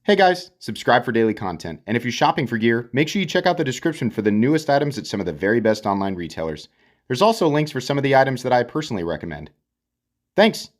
Hey guys, subscribe for daily content. And if you're shopping for gear, make sure you check out the description for the newest items at some of the very best online retailers. There's also links for some of the items that I personally recommend. Thanks!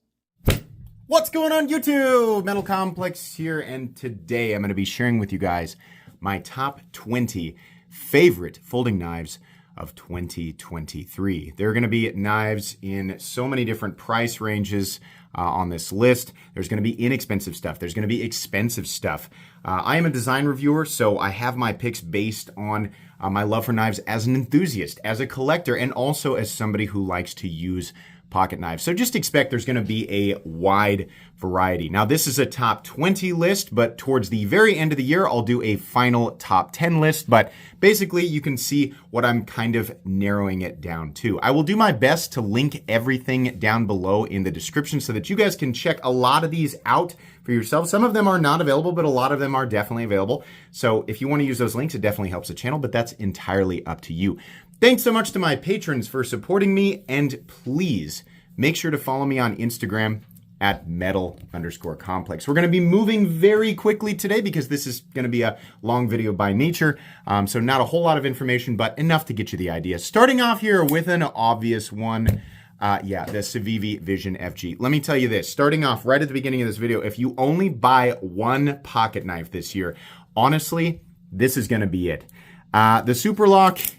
What's going on YouTube? Metal Complex here, and today I'm going to be sharing with you guys my top 20 favorite folding knives of 2023. There are going to be knives in so many different price ranges on this list. There's going to be inexpensive stuff. There's going to be expensive stuff. I am a design reviewer, so I have my picks based on my love for knives as an enthusiast, as a collector, and also as somebody who likes to use pocket knives. So just expect there's going to be a wide variety. Now, this is a top 20 list, but towards the very end of the year, I'll do a final top 10 list. But basically, you can see what I'm kind of narrowing it down to. I will do my best to link everything down below in the description so that you guys can check a lot of these out for yourself. Some of them are not available, but a lot of them are definitely available. So if you want to use those links, it definitely helps the channel, but that's entirely up to you. Thanks so much to my patrons for supporting me, and please make sure to follow me on Instagram at metal_complex. We're going to be moving very quickly today because this is going to be a long video by nature. So not a whole lot of information, but enough to get you the idea. Starting off here with an obvious one. The Civivi Vision FG. Let me tell you this, starting off right at the beginning of this video, if you only buy one pocket knife this year, honestly, this is going to be it. The Superlock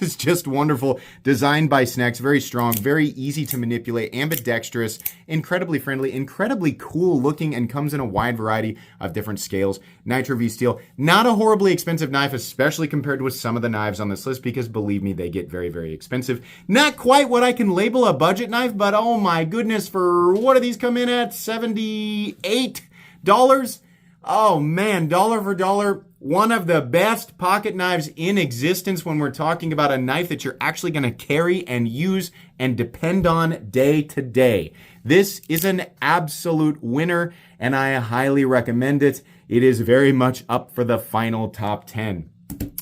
is just wonderful. Designed by Snex, very strong, very easy to manipulate, ambidextrous, incredibly friendly, incredibly cool looking, and comes in a wide variety of different scales. Nitro V steel, not a horribly expensive knife, especially compared with some of the knives on this list, because believe me, they get very, very expensive. Not quite what I can label a budget knife, but oh my goodness, for what do these come in at? $78? Oh man, dollar for dollar. One of the best pocket knives in existence when we're talking about a knife that you're actually going to carry and use and depend on day to day. This is an absolute winner, and I highly recommend it. It is very much up for the final top 10.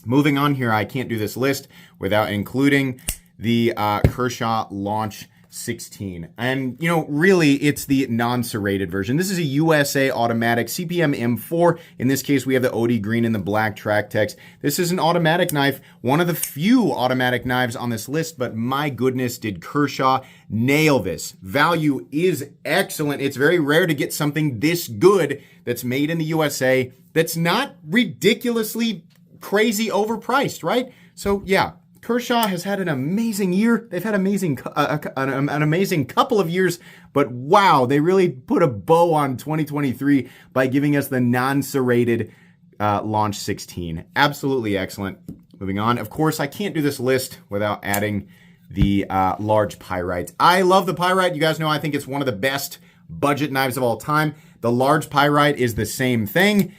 Moving on here, I can't do this list without including the Kershaw Launch 16. And, you know, really, it's the non-serrated version. This is a USA automatic CPM M4. In this case, we have the OD green and the black track text. This is an automatic knife, one of the few automatic knives on this list, but my goodness, did Kershaw nail this. Value is excellent. It's very rare to get something this good that's made in the USA that's not ridiculously crazy overpriced, right? So, yeah. Kershaw has had an amazing year. They've had an amazing couple of years, but wow, they really put a bow on 2023 by giving us the non-serrated Launch 16. Absolutely excellent. Moving on. Of course, I can't do this list without adding the large Pyrite. I love the Pyrite. You guys know I think it's one of the best budget knives of all time. The large Pyrite is the same thing,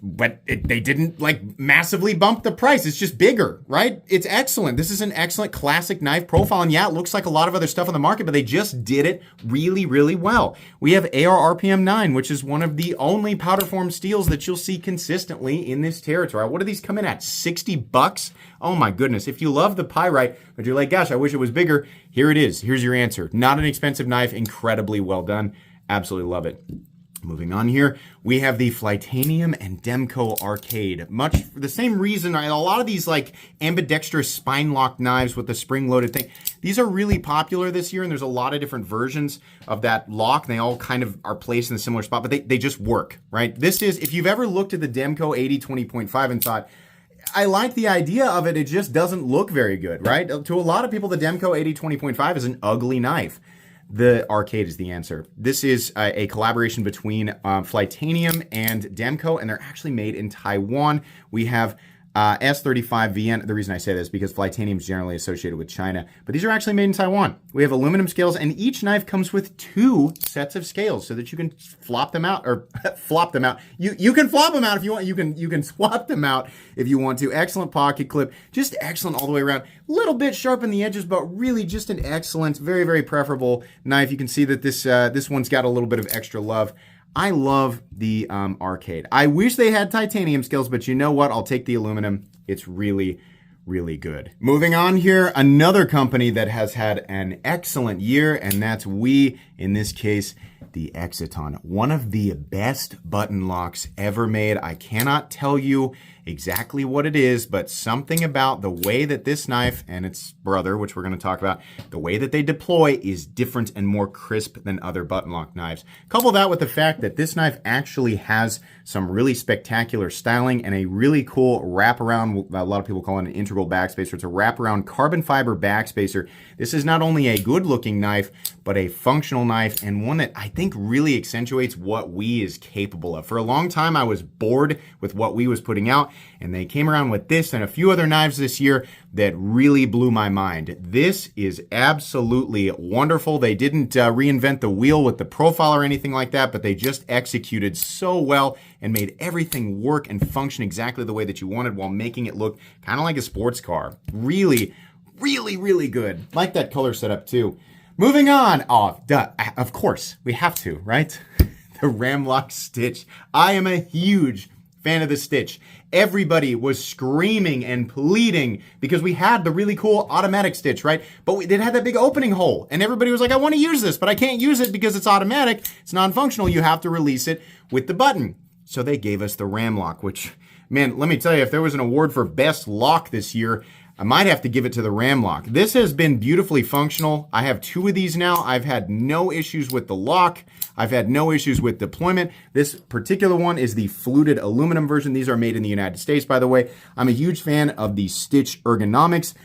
but they didn't like massively bump the price. It's just bigger, right? It's excellent. This is an excellent classic knife profile. And yeah, it looks like a lot of other stuff on the market, but they just did it really, really well. We have AR RPM 9, which is one of the only powder form steels that you'll see consistently in this territory. What do these come in at? $60? Oh my goodness. If you love the Pyrite, but you're like, gosh, I wish it was bigger, here it is. Here's your answer. Not an expensive knife, incredibly well done. Absolutely love it. Moving on here, we have the Flytanium and Demko Arcade. Much for the same reason, a lot of these like ambidextrous spine-locked knives with the spring-loaded thing, these are really popular this year, and there's a lot of different versions of that lock. They all kind of are placed in a similar spot, but they just work, right? This is, if you've ever looked at the Demko 80-20.5 and thought, I like the idea of it, it just doesn't look very good, right? To a lot of people, the Demko 80-20.5 is an ugly knife. The Arcade is the answer. This is a collaboration between Flytanium and Demko, and they're actually made in Taiwan. We have S35VN. The reason I say this is because Flytanium is generally associated with China, but these are actually made in Taiwan. We have aluminum scales, and each knife comes with 2 sets of scales so that you can flop them out, or flop them out. You can flop them out if you want. You can swap them out if you want to. Excellent pocket clip, just excellent all the way around. Little bit sharp in the edges, but really just an excellent, very, very preferable knife. You can see that this one's got a little bit of extra love. I love the Arcade. I wish they had titanium scales, but you know what? I'll take the aluminum. It's really, really good. Moving on here, another company that has had an excellent year, and that's WE In this case, the Exciton, one of the best button locks ever made. I cannot tell you exactly what it is, but something about the way that this knife and its brother, which we're going to talk about, the way that they deploy is different and more crisp than other button lock knives. Couple that with the fact that this knife actually has some really spectacular styling and a really cool wraparound, a lot of people call it an integral backspacer. It's a wraparound carbon fiber backspacer. This is not only a good looking knife, but a functional knife, and one that I think really accentuates what WE is capable of. For a long time, I was bored with what WE was putting out, and they came around with this and a few other knives this year that really blew my mind. This is absolutely wonderful. They didn't reinvent the wheel with the profile or anything like that, but they just executed so well and made everything work and function exactly the way that you wanted while making it look kind of like a sports car. Really, really, really good. Like that color setup too. Moving on. Oh, duh. Of course, we have to, right? The Ramlock Stitch. I am a huge fan of the Stitch. Everybody was screaming and pleading because we had the really cool automatic Stitch, right? But it had that big opening hole, and everybody was like, I want to use this, but I can't use it because it's automatic. It's non-functional. You have to release it with the button. So they gave us the Ramlock, which, man, let me tell you, if there was an award for best lock this year, I might have to give it to the Ramlock. This has been beautifully functional. I have 2 of these now. I've had no issues with the lock. I've had no issues with deployment. This particular one is the fluted aluminum version. These are made in the United States, by the way. I'm a huge fan of the Stitch ergonomics.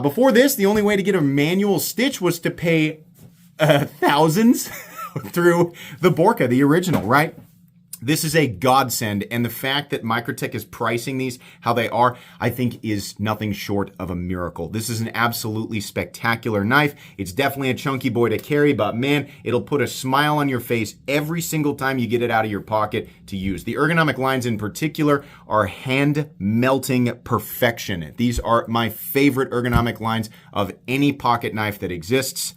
Before this, the only way to get a manual Stitch was to pay thousands through the Borka, the original, right? This is a godsend, and the fact that Microtech is pricing these how they are, I think is nothing short of a miracle. This is an absolutely spectacular knife. It's definitely a chunky boy to carry, but man, it'll put a smile on your face every single time you get it out of your pocket to use. The ergonomic lines in particular are hand-melting perfection. These are my favorite ergonomic lines of any pocket knife that exists,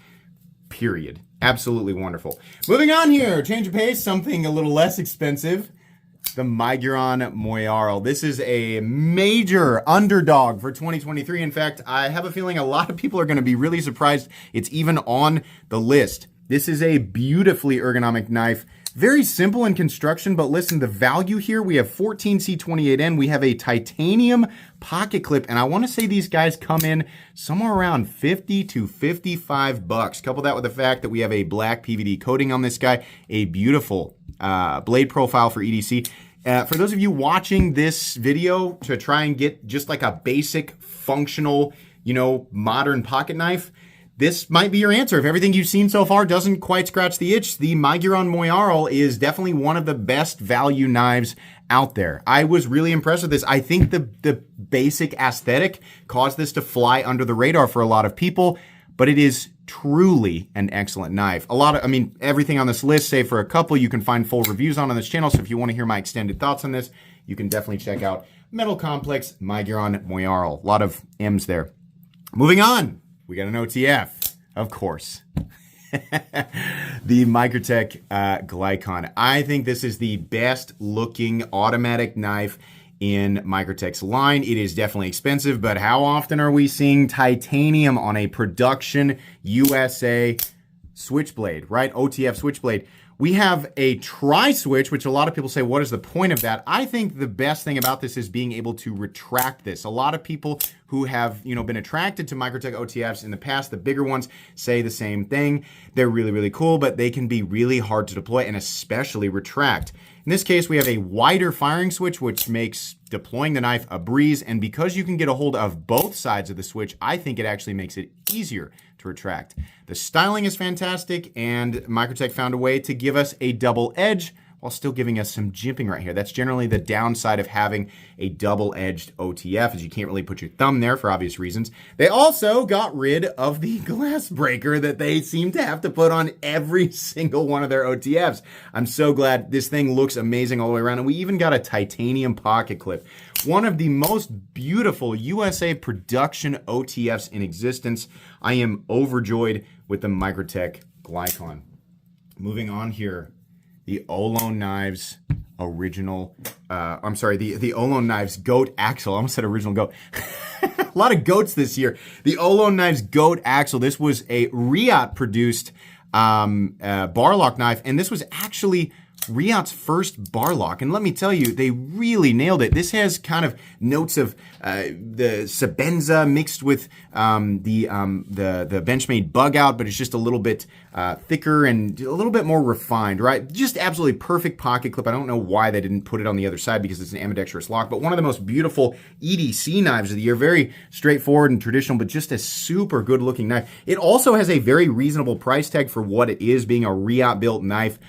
period. Absolutely wonderful. Moving on here, change of pace, something a little less expensive. The Miguron Moyarl. This is a major underdog for 2023. In fact, I have a feeling a lot of people are going to be really surprised it's even on the list. This is a beautifully ergonomic knife. Very simple in construction, but listen, the value here, we have 14C28N, we have a titanium pocket clip, and I want to say these guys come in somewhere around 50 to 55 bucks. Couple that with the fact that we have a black PVD coating on this guy, a beautiful blade profile for EDC. For those of you watching this video to try and get just like a basic functional, modern pocket knife, this might be your answer. If everything you've seen so far doesn't quite scratch the itch, the Miguron Moyarl is definitely one of the best value knives out there. I was really impressed with this. I think the basic aesthetic caused this to fly under the radar for a lot of people, but it is truly an excellent knife. Everything on this list, save for a couple, you can find full reviews on this channel. So if you want to hear my extended thoughts on this, you can definitely check out Metal Complex Miguron Moyarl. A lot of M's there. Moving on. We got an OTF, of course. The Microtech Glykon. I think this is the best looking automatic knife in Microtech's line. It is definitely expensive, but how often are we seeing titanium on a production USA switchblade, right? OTF switchblade. We have a tri-switch, which a lot of people say, what is the point of that? I think the best thing about this is being able to retract this. A lot of people who have, been attracted to Microtech OTFs in the past, the bigger ones, say the same thing. They're really, really cool, but they can be really hard to deploy and especially retract. In this case, we have a wider firing switch, which makes deploying the knife a breeze. And because you can get a hold of both sides of the switch, I think it actually makes it easier to retract. The styling is fantastic, and Microtech found a way to give us a double edge while still giving us some jimping right here. That's generally the downside of having a double-edged OTF, is you can't really put your thumb there for obvious reasons. They also got rid of the glass breaker that they seem to have to put on every single one of their OTFs. I'm so glad. This thing looks amazing all the way around, and we even got a titanium pocket clip. One of the most beautiful USA production OTFs in existence. I am overjoyed with the Microtech Glykon. Moving on here. The Olone Knives original, the Olone Knives Goat Axle. I almost said original goat. A lot of goats this year. The Olone Knives Goat Axle. This was a Riot produced bar lock knife, and this was actually Riot's first bar lock, and let me tell you, they really nailed it. This has kind of notes of the Sebenza mixed with the Benchmade Bug Out, but it's just a little bit thicker and a little bit more refined, right? Just absolutely perfect pocket clip. I don't know why they didn't put it on the other side because it's an ambidextrous lock, but one of the most beautiful EDC knives of the year. Very straightforward and traditional, but just a super good looking knife. It also has a very reasonable price tag for what it is, being a Riot built knife.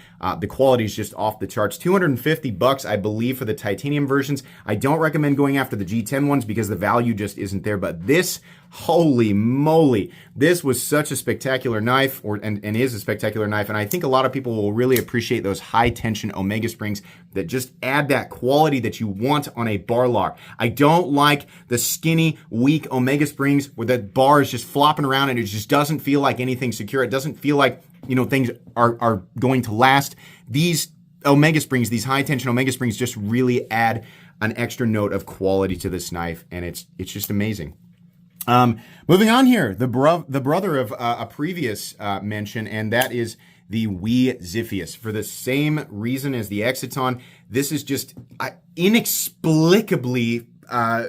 The quality is just off the charts. $250, I believe, for the titanium versions. I don't recommend going after the G10 ones because the value just isn't there. But this, holy moly, this was such a spectacular knife, and is a spectacular knife. And I think a lot of people will really appreciate those high tension Omega springs that just add that quality that you want on a bar lock. I don't like the skinny, weak Omega springs where the bar is just flopping around and it just doesn't feel like anything's secure. It doesn't feel like, you know, things are going to last. These Omega springs, these high tension Omega springs, just really add an extra note of quality to this knife, and it's just amazing. Moving on here, the brother of a previous mention, and that is the WE Ziphius. For the same reason as the Exiton, this is just inexplicably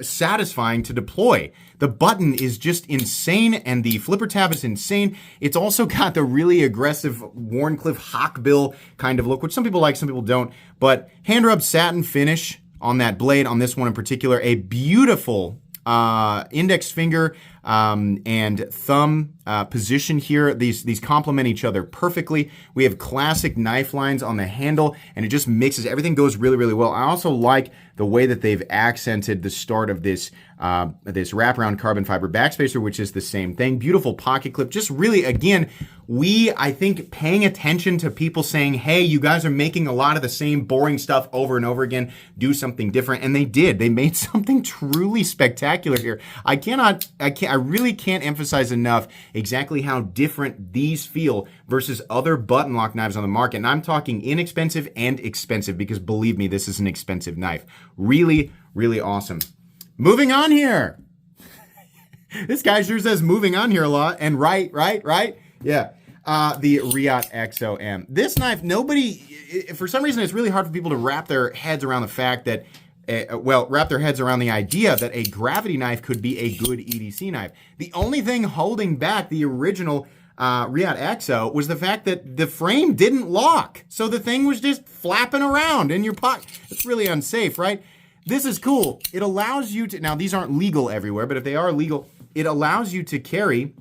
satisfying to deploy. The button is just insane, and the flipper tab is insane. It's also got the really aggressive Wharncliffe Hawkbill kind of look, which some people like, some people don't. But hand rubbed satin finish on that blade, on this one in particular. A beautiful index finger and thumb position here. These complement each other perfectly. We have classic knife lines on the handle, and it just mixes. Everything goes really, really well. I also like the way that they've accented the start of this wraparound carbon fiber backspacer, which is the same thing. Beautiful pocket clip. Just really, again, I think paying attention to people saying, hey, you guys are making a lot of the same boring stuff over and over again. Do something different. And they did. They made something truly spectacular here. I really can't emphasize enough exactly how different these feel versus other button lock knives on the market. And I'm talking inexpensive and expensive, because believe me, this is an expensive knife. Really, really awesome. Moving on here. This guy sure says moving on here a lot. And right. Yeah. The Riot XOM. This knife, for some reason, it's really hard for people to wrap their heads around the fact that, wrap their heads around the idea that a gravity knife could be a good EDC knife. The only thing holding back the original Riot XO was the fact that the frame didn't lock. So the thing was just flapping around in your pocket. It's really unsafe, right? This is cool. It allows you to, now these aren't legal everywhere, but if they are legal, it allows you to carry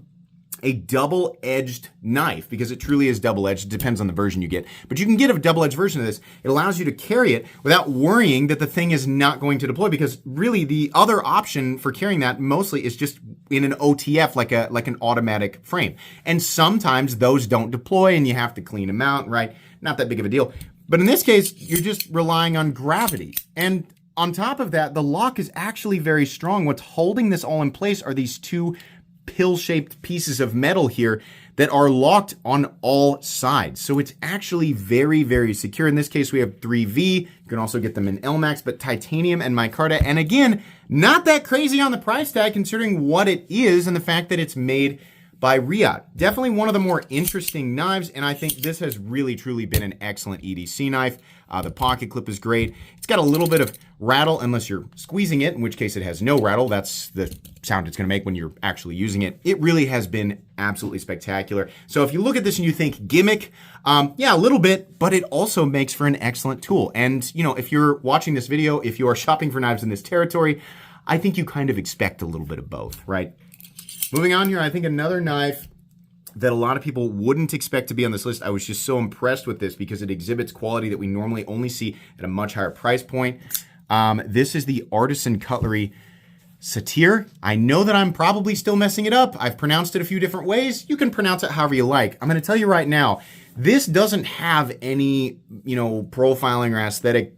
a double-edged knife, because it truly is double-edged. It depends on the version you get. But you can get a double-edged version of this. It allows you to carry it without worrying that the thing is not going to deploy, because really the other option for carrying that mostly is just in an OTF, like an automatic frame. And sometimes those don't deploy and you have to clean them out, right? Not that big of a deal. But in this case, you're just relying on gravity. And on top of that, the lock is actually very strong. What's holding this all in place are these two pill-shaped pieces of metal here that are locked on all sides. So it's actually very, very secure. In this case, we have 3V. You can also get them in LMAX, but titanium and micarta. And again, not that crazy on the price tag considering what it is and the fact that it's made by Riot. Definitely one of the more interesting knives, and I think this has really, truly been an excellent EDC knife. The pocket clip is great. It's got a little bit of rattle unless you're squeezing it, in which case it has no rattle. That's the sound it's going to make when you're actually using it. It really has been absolutely spectacular. So if you look at this and you think gimmick, yeah, a little bit, but it also makes for an excellent tool. And, you know, if you're watching this video, if you are shopping for knives in this territory, I think you kind of expect a little bit of both, right? Moving on here, I think another knife that a lot of people wouldn't expect to be on this list. I was just so impressed with this because it exhibits quality that we normally only see at a much higher price point. This is the Artisan Cutlery Satir. I know that I'm probably still messing it up. I've pronounced it a few different ways. You can pronounce it however you like. I'm going to tell you right now, this doesn't have any, you know, profiling or aesthetic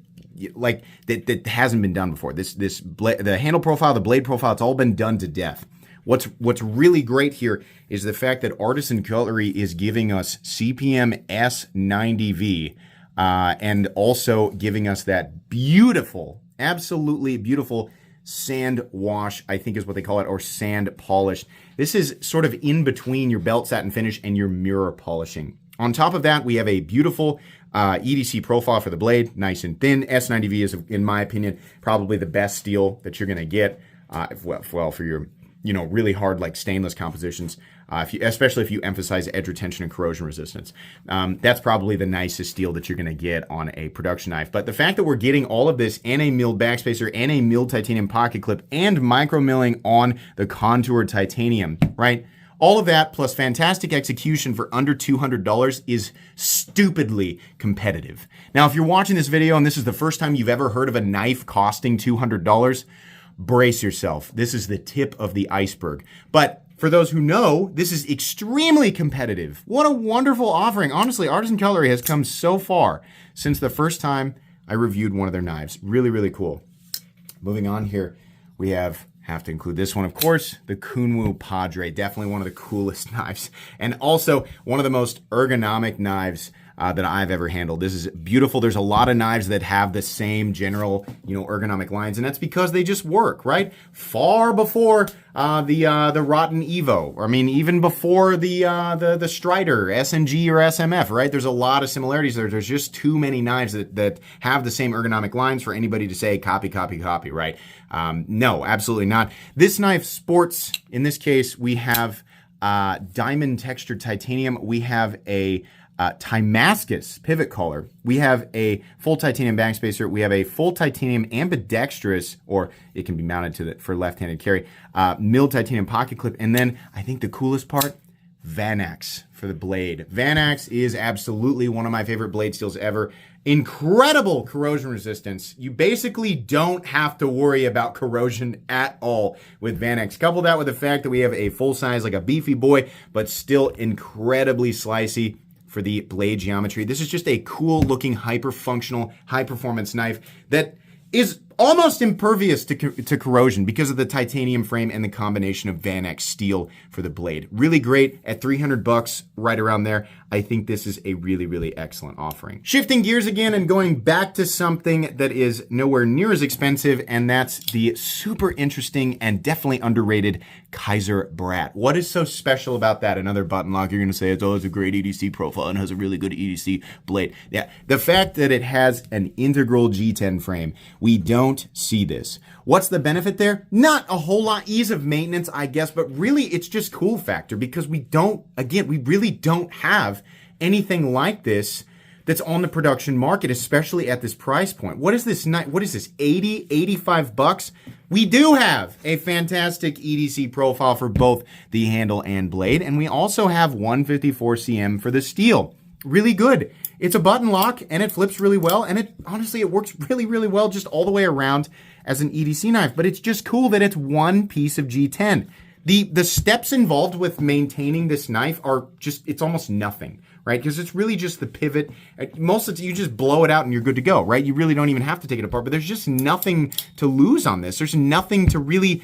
like that hasn't been done before. The handle profile, the blade profile, it's all been done to death. What's really great here is the fact that Artisan Cutlery is giving us CPM S90V and also giving us that beautiful, absolutely beautiful sand wash, I think is what they call it, or sand polish. This is sort of in between your belt satin finish and your mirror polishing. On top of that, we have a beautiful EDC profile for the blade, nice and thin. S90V is, in my opinion, probably the best steel that you're going to get, for your, really hard like stainless compositions. Especially if you emphasize edge retention and corrosion resistance. That's probably the nicest steel that you're going to get on a production knife. But the fact that we're getting all of this and a milled backspacer and a milled titanium pocket clip and micro milling on the contoured titanium, right? All of that plus fantastic execution for under $200 is stupidly competitive. Now, if you're watching this video and this is the first time you've ever heard of a knife costing $200, brace yourself. This is the tip of the iceberg. But for those who know, this is extremely competitive. What a wonderful offering. Honestly, Artisan Cutlery has come so far since the first time I reviewed one of their knives. Really, really cool. Moving on here, we have to include this one, of course, the Kunwu Padre. Definitely one of the coolest knives. And also one of the most ergonomic knives that I've ever handled. This is beautiful. There's a lot of knives that have the same general, ergonomic lines, and that's because they just work, right? Far before the Rotten Evo, or I mean, even before the Strider, SNG or SMF, right? There's a lot of similarities there. There's just too many knives that have the same ergonomic lines for anybody to say copy, right? No, absolutely not. This knife sports, in this case, we have diamond textured titanium. We have a Timascus pivot collar. We have a full titanium backspacer. We have a full titanium ambidextrous, or it can be mounted for left-handed carry, milled titanium pocket clip. And then I think the coolest part, Vanax for the blade. Vanax is absolutely one of my favorite blade steels ever. Incredible corrosion resistance. You basically don't have to worry about corrosion at all with Vanax. Couple that with the fact that we have a full size, like a beefy boy, but still incredibly slicey for the blade geometry. This is just a cool looking, hyper functional, high performance knife that is almost impervious to corrosion because of the titanium frame and the combination of Vanax steel for the blade. Really great at $300, right around there. I think this is a really, really excellent offering. Shifting gears again and going back to something that is nowhere near as expensive, and that's the super interesting and definitely underrated Kaiser Brat. What is so special about that? Another button lock. You're going to say it's a great EDC profile and has a really good EDC blade. Yeah, the fact that it has an integral G10 frame, we don't see this. What's the benefit there? Not a whole lot. Ease of maintenance, I guess, but really it's just cool factor because we really don't have anything like this that's on the production market, especially at this price point. What is this? What is this? 80, 85 bucks? We do have a fantastic EDC profile for both the handle and blade, and we also have 154 cm for the steel. Really good. It's a button lock and it flips really well, and it works really, really well just all the way around as an EDC knife, but it's just cool that it's one piece of G10. The steps involved with maintaining this knife are it's almost nothing, right? Because it's really just the pivot. Most of it, you just blow it out and you're good to go, right? You really don't even have to take it apart, but there's just nothing to lose on this. There's nothing to really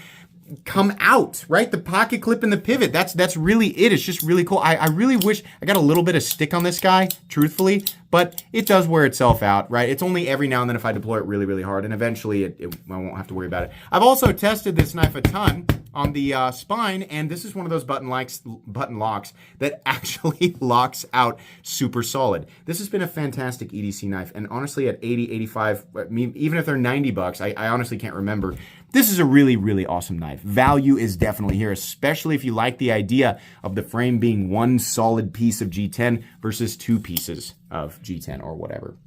come out, right? The pocket clip and the pivot, that's really it. It's just really cool. I really wish I got a little bit of stick on this guy, truthfully, but it does wear itself out, right? It's only every now and then if I deploy it really, really hard, and eventually I won't have to worry about it. I've also tested this knife a ton on the spine, and this is one of those button locks that actually locks out super solid. This has been a fantastic EDC knife, and honestly at 80, 85, even if they're 90 bucks, I honestly can't remember. This is a really, really awesome knife. Value is definitely here, especially if you like the idea of the frame being one solid piece of G10 versus two pieces of G10 or whatever.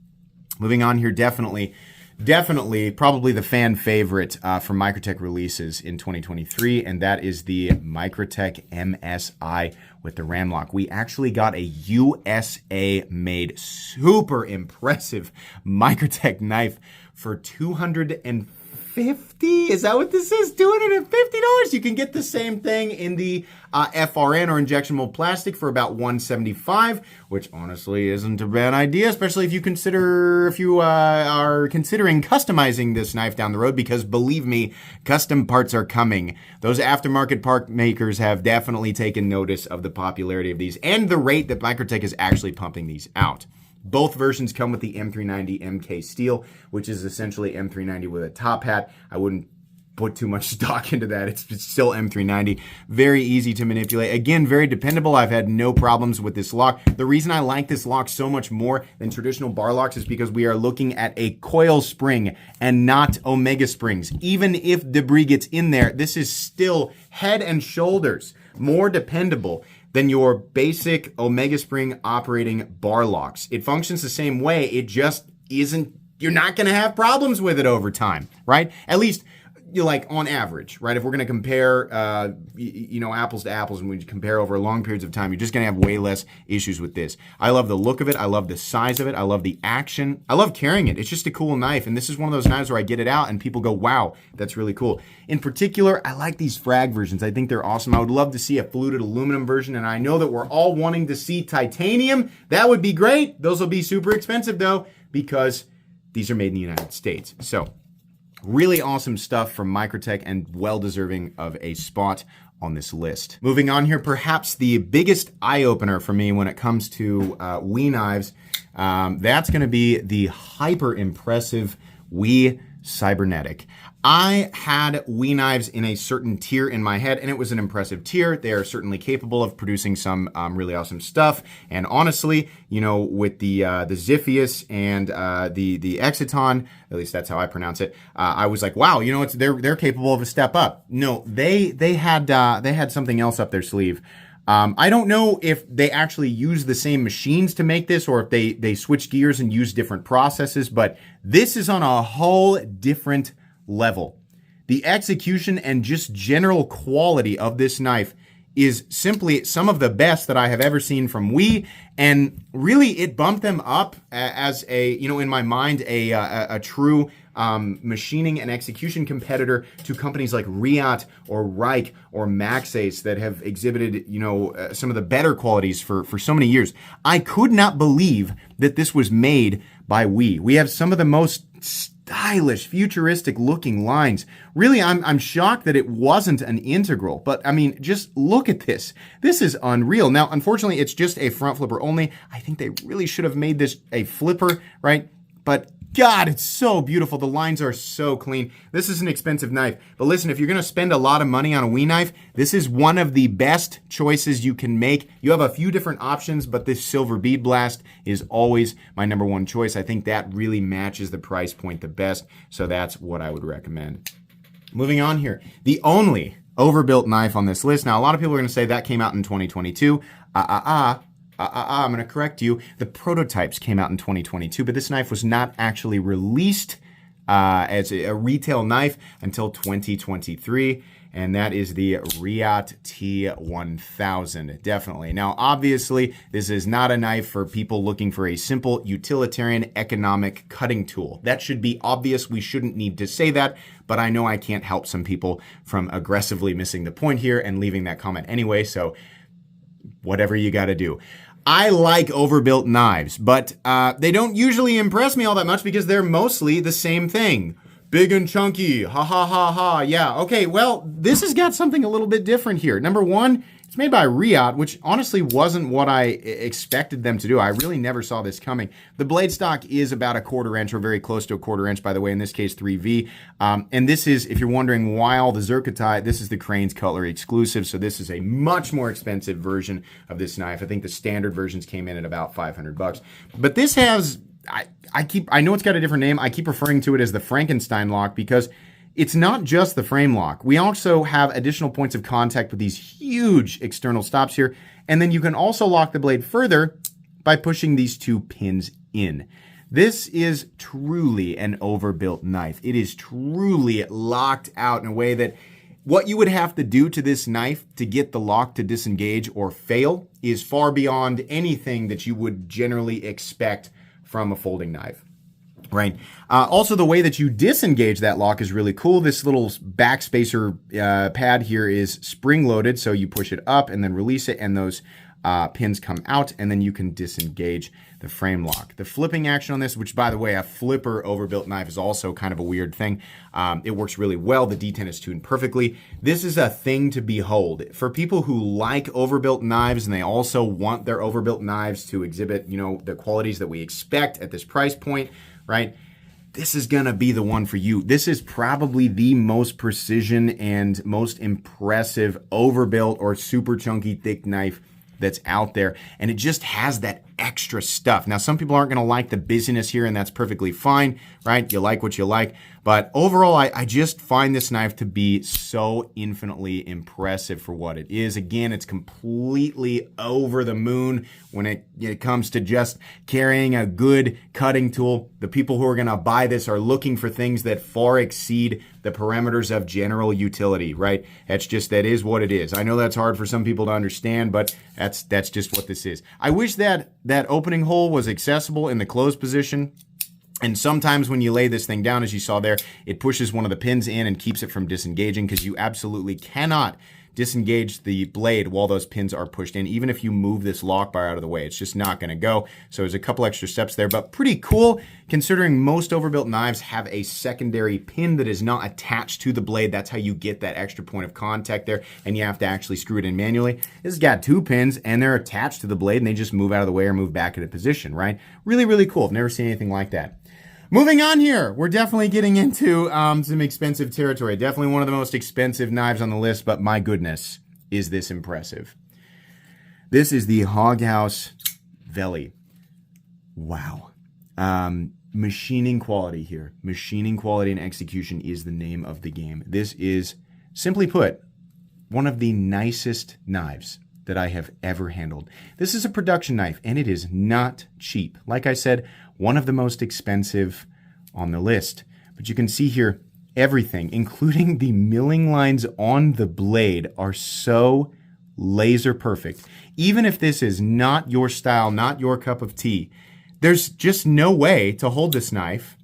Moving on here, definitely probably the fan favorite from Microtech releases in 2023, and that is the Microtech MSI with the ram lock. We actually got a USA-made, super impressive Microtech knife for $250. Is that what this is? $250? You can get the same thing in the FRN or injection mold plastic for about $175, which honestly isn't a bad idea, especially if you are considering customizing this knife down the road, because believe me, custom parts are coming. Those aftermarket part makers have definitely taken notice of the popularity of these and the rate that Microtech is actually pumping these out. Both versions come with the M390 MK steel, which is essentially M390 with a top hat. I wouldn't put too much stock into that. It's still M390. Very easy to manipulate. Again, very dependable. I've had no problems with this lock. The reason I like this lock so much more than traditional bar locks is because we are looking at a coil spring and not Omega springs. Even if debris gets in there, this is still head and shoulders more dependable than your basic Omega spring operating bar locks. It functions the same way. It just isn't, you're not going to have problems with it over time, right? At least like on average, right? If we're going to compare, apples to apples, and we compare over long periods of time, you're just going to have way less issues with this. I love the look of it. I love the size of it. I love the action. I love carrying it. It's just a cool knife. And this is one of those knives where I get it out and people go, wow, that's really cool. In particular, I like these frag versions. I think they're awesome. I would love to see a fluted aluminum version. And I know that we're all wanting to see titanium. That would be great. Those will be super expensive though, because these are made in the United States. So really awesome stuff from Microtech and well deserving of a spot on this list. Moving on here, perhaps the biggest eye-opener for me when it comes to WE knives, that's going to be the hyper impressive WE Cybernetic. I had WE knives in a certain tier in my head, and it was an impressive tier. They are certainly capable of producing some really awesome stuff. And honestly, with the Ziphius and the Exiton, at least that's how I pronounce it, I was like, wow, they're capable of a step up. No, they had something else up their sleeve. I don't know if they actually use the same machines to make this or if they switch gears and use different processes, but this is on a whole different level. The execution and just general quality of this knife is simply some of the best that I have ever seen from WE, and really it bumped them up as in my mind, a true machining and execution competitor to companies like Riot or Reich or Maxace that have exhibited, some of the better qualities for so many years. I could not believe that this was made by WE. We have some of the most stylish, futuristic looking lines. Really, I'm shocked that it wasn't an integral, but I mean, just look at this. This is unreal. Now, unfortunately, it's just a front flipper only. I think they really should have made this a flipper, right? But God, it's so beautiful. The lines are so clean. This is an expensive knife. But listen, if you're going to spend a lot of money on a WE knife, this is one of the best choices you can make. You have a few different options, but this Silver Bead Blast is always my number one choice. I think that really matches the price point the best. So that's what I would recommend. Moving on here, the only overbuilt knife on this list. Now, a lot of people are going to say that came out in 2022. I'm going to correct you. The prototypes came out in 2022, but this knife was not actually released as a retail knife until 2023, and that is the Riot T1000, definitely. Now, obviously, this is not a knife for people looking for a simple utilitarian economic cutting tool. That should be obvious. We shouldn't need to say that, but I know I can't help some people from aggressively missing the point here and leaving that comment anyway, so whatever you got to do. I like overbuilt knives, but they don't usually impress me all that much because they're mostly the same thing. Big and chunky, ha ha ha ha, yeah. Okay, well, this has got something a little bit different here. Number one, it's made by Riot, which honestly wasn't what I expected them to do. I really never saw this coming. The blade stock is about 1/4 inch or very close to 1/4 inch, by the way, in this case 3V. And this is, if you're wondering why all the Zerkatite, this is the Cranes Cutlery exclusive, so this is a much more expensive version of this knife. I think the standard versions came in at about $500. But this has, I know it's got a different name. I keep referring to it as the Frankenstein lock because it's not just the frame lock. We also have additional points of contact with these huge external stops here. And then you can also lock the blade further by pushing these two pins in. This is truly an overbuilt knife. It is truly locked out in a way that what you would have to do to this knife to get the lock to disengage or fail is far beyond anything that you would generally expect from a folding knife. Right. Also, the way that you disengage that lock is really cool. This little backspacer pad here is spring-loaded, so you push it up and then release it, and those pins come out, and then you can disengage the frame lock. The flipping action on this, which, by the way, a flipper overbuilt knife is also kind of a weird thing. It works really well. The D10 is tuned perfectly. This is a thing to behold. For people who like overbuilt knives and they also want their overbuilt knives to exhibit, the qualities that we expect at this price point, right? this is going to be the one for you. This is probably the most precision and most impressive overbuilt or super chunky thick knife that's out there. And it just has that extra stuff. Now, some people aren't going to like the busyness here, and that's perfectly fine, right? You like what you like. But overall, I just find this knife to be so infinitely impressive for what it is. Again, it's completely over the moon when it comes to just carrying a good cutting tool. The people who are going to buy this are looking for things that far exceed the parameters of general utility, right? That is what it is. I know that's hard for some people to understand, but that's just what this is. I wish that opening hole was accessible in the closed position. And sometimes when you lay this thing down, as you saw there, it pushes one of the pins in and keeps it from disengaging, because you absolutely cannot disengage the blade while those pins are pushed in. Even if you move this lock bar out of the way, it's just not going to go. So there's a couple extra steps there, but pretty cool considering most overbuilt knives have a secondary pin that is not attached to the blade. That's how you get that extra point of contact there, and you have to actually screw it in manually. This has got two pins and they're attached to the blade, and they just move out of the way or move back into position, right? Really, really cool. I've never seen anything like that. Moving on here, we're definitely getting into some expensive territory. Definitely one of the most expensive knives on the list, but my goodness, is this impressive. This is the Hoghouse Veli. Wow. Machining quality here. Machining quality and execution is the name of the game. This is, simply put, one of the nicest knives that I have ever handled. This is a production knife, and it is not cheap. Like I said, one of the most expensive on the list. But you can see here, everything, including the milling lines on the blade, are so laser perfect. Even if this is not your style, not your cup of tea, there's just no way to hold this knife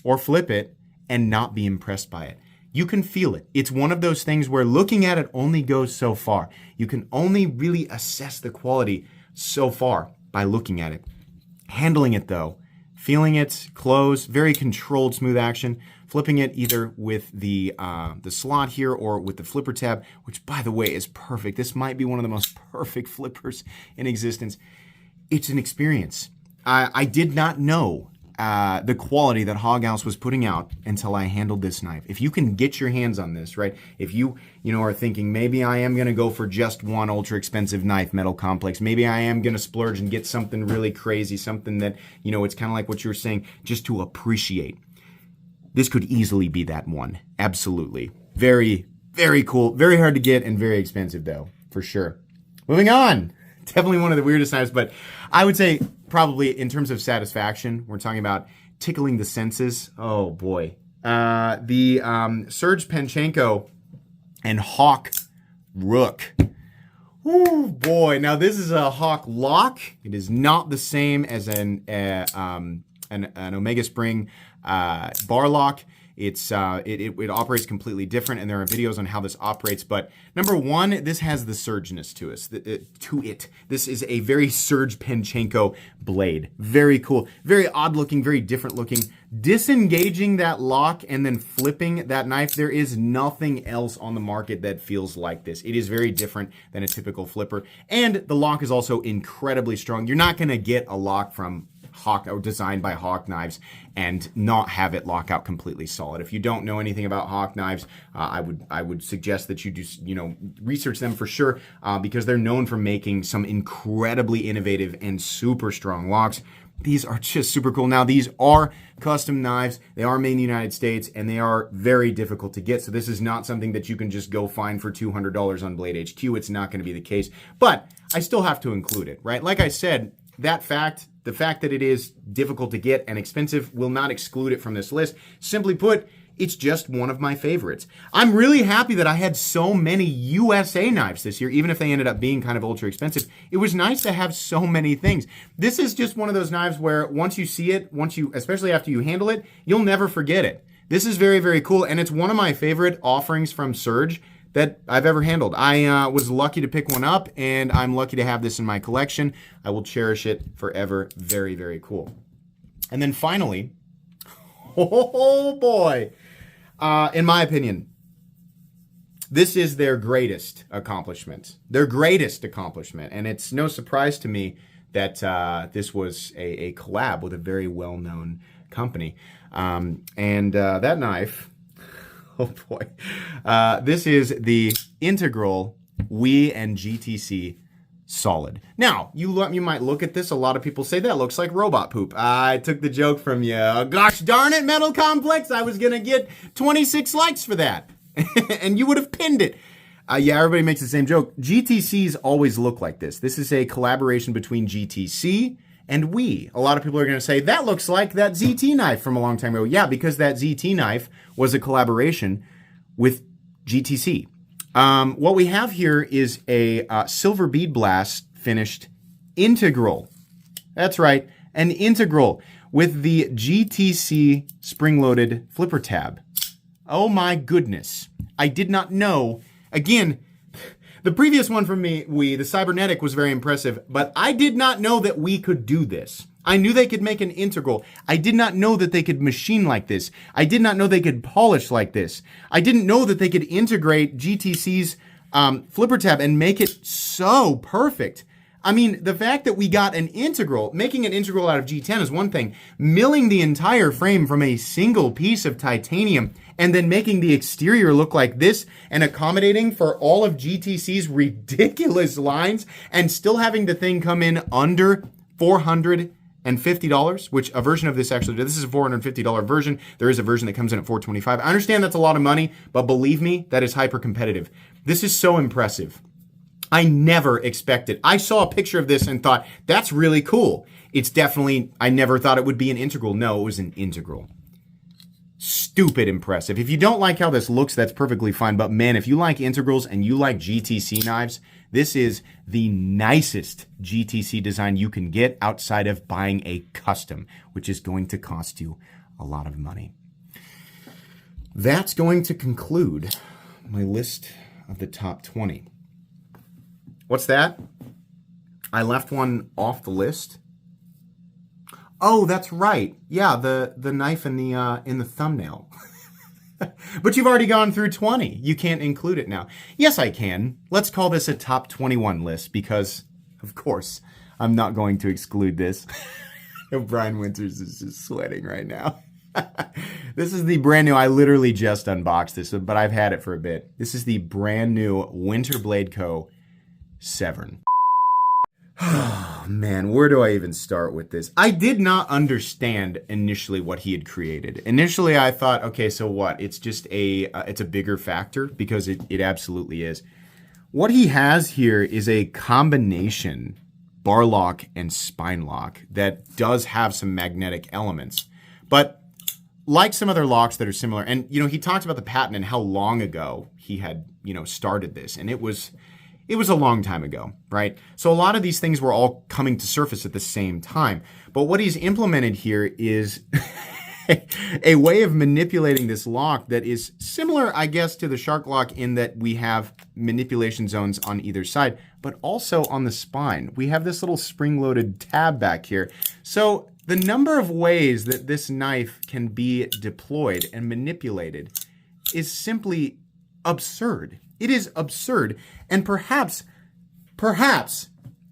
or flip it and not be impressed by it. You can feel it. It's one of those things where looking at it only goes so far. You can only really assess the quality so far by looking at it. Handling it though, feeling it close, very controlled, smooth action. Flipping it either with the slot here or with the flipper tab, which by the way is perfect. This might be one of the most perfect flippers in existence. It's an experience. I did not know the quality that Hoghouse was putting out until I handled this knife. If you can get your hands on this, right? If you are thinking, maybe I am going to go for just one ultra expensive knife, Metal Complex. Maybe I am going to splurge and get something really crazy, something that, it's kind of like what you were saying, just to appreciate. This could easily be that one. Absolutely. Very, very cool. Very hard to get and very expensive though, for sure. Moving on. Definitely one of the weirdest knives, but I would say probably in terms of satisfaction, we're talking about tickling the senses. Oh boy. The Serge Panchenko and Hawk Rook. Oh boy. Now this is a Hawk lock. It is not the same as an Omega Spring bar lock. It operates completely different, and there are videos on how this operates. But number one, this has the Sergeness to it. This is a very Serge Panchenko blade. Very cool, very odd looking, very different looking. Disengaging that lock and then flipping that knife, there is nothing else on the market that feels like this. It is very different than a typical flipper, and the lock is also incredibly strong. You're not going to get a lock from Hawk or designed by Hawk knives and not have it lock out completely solid. If you don't know anything about Hawk knives, I would suggest that you do research them for sure, because they're known for making some incredibly innovative and super strong locks. These are just super cool. Now, these are custom knives. They are made in the United States, and they are very difficult to get. So this is not something that you can just go find for $200 on Blade HQ. It's not going to be the case, but I still have to include it, right? Like I said, the fact that it is difficult to get and expensive will not exclude it from this list. Simply put, it's just one of my favorites. I'm really happy that I had so many USA knives this year, even if they ended up being kind of ultra expensive. It was nice to have so many things. This is just one of those knives where once you see it, especially after you handle it, you'll never forget it. This is very, very cool, and it's one of my favorite offerings from Serge that I've ever handled. I was lucky to pick one up, and I'm lucky to have this in my collection. I will cherish it forever. Very, very cool. And then finally, oh boy, in my opinion, this is their greatest accomplishment. Their greatest accomplishment. And it's no surprise to me that this was a collab with a very well-known company. That knife, oh boy, this is the Integral WE and GTC Solid. Now, you might look at this. A lot of people say that looks like robot poop. I took the joke from you. Gosh darn it, Metal Complex. I was going to get 26 likes for that. And you would have pinned it. Yeah, everybody makes the same joke. GTCs always look like this. This is a collaboration between GTC and WE. A lot of people are going to say, that looks like that ZT knife from a long time ago. Yeah, because that ZT knife was a collaboration with GTC. What we have here is a silver bead blast finished Integral. That's right, an Integral with the GTC spring-loaded flipper tab. Oh my goodness. I did not know. Again, the previous one from WE, the Cybernetic, was very impressive, but I did not know that WE could do this. I knew they could make an Integral. I did not know that they could machine like this. I did not know they could polish like this. I didn't know that they could integrate GTC's flipper tab and make it so perfect. I mean, the fact that we got an Integral, making an Integral out of G10 is one thing. Milling the entire frame from a single piece of titanium and then making the exterior look like this and accommodating for all of GTC's ridiculous lines and still having the thing come in under $450, which a version of this actually, this is a $450 version. There is a version that comes in at $425. I understand that's a lot of money, but believe me, that is hyper competitive. This is so impressive. I never expected. I saw a picture of this and thought, that's really cool. It's definitely, I never thought it would be an Integral. No, it was an Integral. Stupid impressive. If you don't like how this looks, that's perfectly fine. But man, if you like Integrals and you like GTC knives, this is the nicest GTC design you can get outside of buying a custom, which is going to cost you a lot of money. That's going to conclude my list of the top 20. What's that? I left one off the list. Oh, that's right. Yeah, the knife in the thumbnail. But you've already gone through 20. You can't include it now. Yes, I can. Let's call this a top 21 list because, of course, I'm not going to exclude this. Brian Winters is just sweating right now. This is the brand new, I literally just unboxed this, but I've had it for a bit. This is the brand new Winterblade Co. Severn. Oh man, where do I even start with this? I did not understand initially what he had created. Initially, I thought, okay, so what? It's just it's a bigger factor because it absolutely is. What he has here is a combination bar lock and spine lock that does have some magnetic elements, but like some other locks that are similar, and he talked about the patent and how long ago he had started this, and it was a long time ago, right? So a lot of these things were all coming to surface at the same time. But what he's implemented here is a way of manipulating this lock that is similar, I guess, to the Shark Lock in that we have manipulation zones on either side, but also on the spine. We have this little spring-loaded tab back here. So the number of ways that this knife can be deployed and manipulated is simply absurd. It is absurd, and perhaps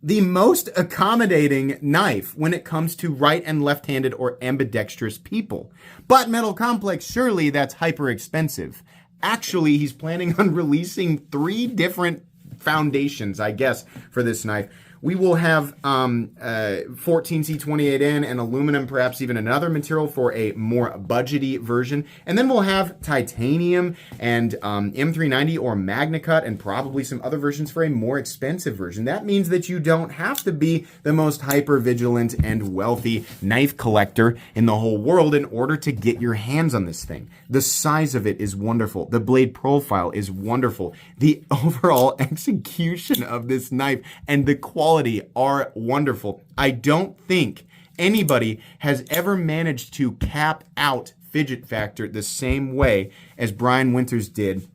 the most accommodating knife when it comes to right and left-handed or ambidextrous people. But Metal Complex, surely that's hyper expensive. Actually, he's planning on releasing 3 different foundations, I guess, for this knife. We will have 14C28N and aluminum, perhaps even another material for a more budgety version. And then we'll have titanium and M390 or MagnaCut and probably some other versions for a more expensive version. That means that you don't have to be the most hyper-vigilant and wealthy knife collector in the whole world in order to get your hands on this thing. The size of it is wonderful. The blade profile is wonderful. The overall execution of this knife and the quality are wonderful. I don't think anybody has ever managed to cap out fidget factor the same way as Brian Winters did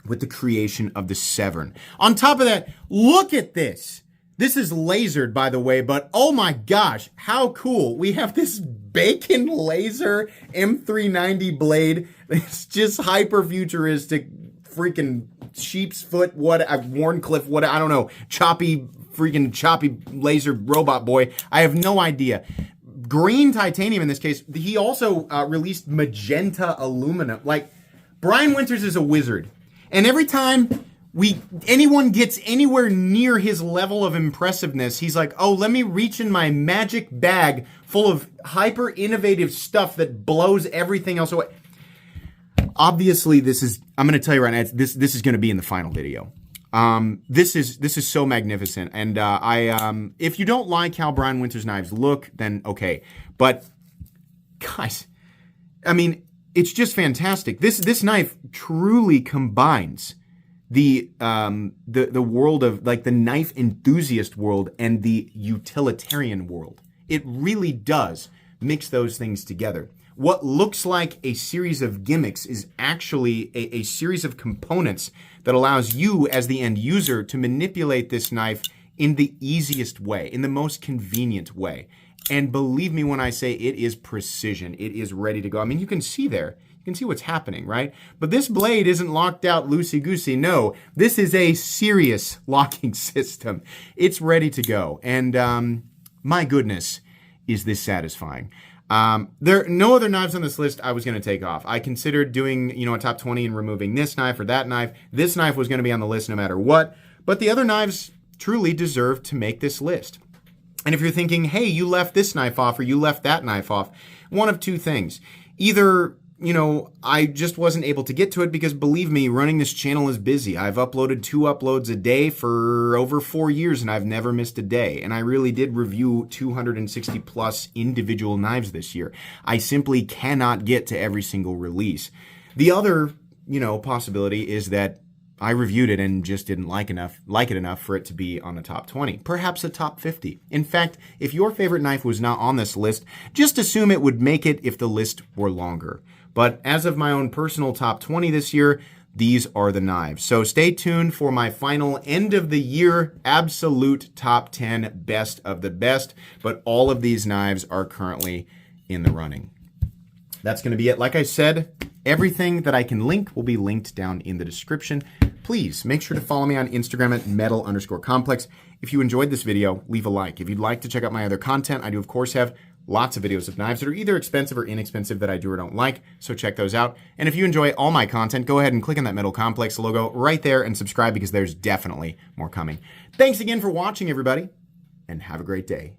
with the creation of the Severn. On top of that, look at this. This is lasered, by the way, but oh my gosh, how cool. We have this bacon laser M390 blade. It's just hyper futuristic, freaking sheep's foot, Warncliffe, I don't know, choppy laser robot boy. I have no idea. green titanium in this case. He also released magenta aluminum. Like, Brian Winters is a wizard. And every time anyone gets anywhere near his level of impressiveness, he's like, oh, let me reach in my magic bag full of hyper innovative stuff that blows everything else away. Obviously, I'm going to tell you right now, this is going to be in the final video. This is so magnificent. And if you don't like how Brian Winters knives look, then okay. But guys, I mean, it's just fantastic. This knife truly combines the world of, like, the knife enthusiast world and the utilitarian world. It really does mix those things together. What looks like a series of gimmicks is actually a series of components that allows you as the end user to manipulate this knife in the easiest way, in the most convenient way. And believe me when I say it is precision. It is ready to go. I mean, you can see there. You can see what's happening, right? But this blade isn't locked out loosey-goosey. No, this is a serious locking system. It's ready to go. And my goodness, is this satisfying. There are no other knives on this list I was going to take off. I considered doing, a top 20 and removing this knife or that knife. This knife was going to be on the list no matter what. But the other knives truly deserve to make this list. And if you're thinking, hey, you left this knife off or you left that knife off, one of two things. Either, I just wasn't able to get to it because, believe me, running this channel is busy. I've uploaded 2 uploads a day for over 4 years and I've never missed a day. And I really did review 260 plus individual knives this year. I simply cannot get to every single release. The other, possibility is that I reviewed it and just didn't like it enough for it to be on the top 20, perhaps a top 50. In fact, if your favorite knife was not on this list, just assume it would make it if the list were longer. But as of my own personal top 20 this year, these are the knives. So stay tuned for my final end of the year absolute top 10 best of the best. But all of these knives are currently in the running. That's going to be it. Like I said, everything that I can link will be linked down in the description. Please make sure to follow me on Instagram at metal_complex. If you enjoyed this video, leave a like. If you'd like to check out my other content, I do, of course, have lots of videos of knives that are either expensive or inexpensive that I do or don't like, so check those out. And if you enjoy all my content, go ahead and click on that Metal Complex logo right there and subscribe because there's definitely more coming. Thanks again for watching, everybody, and have a great day.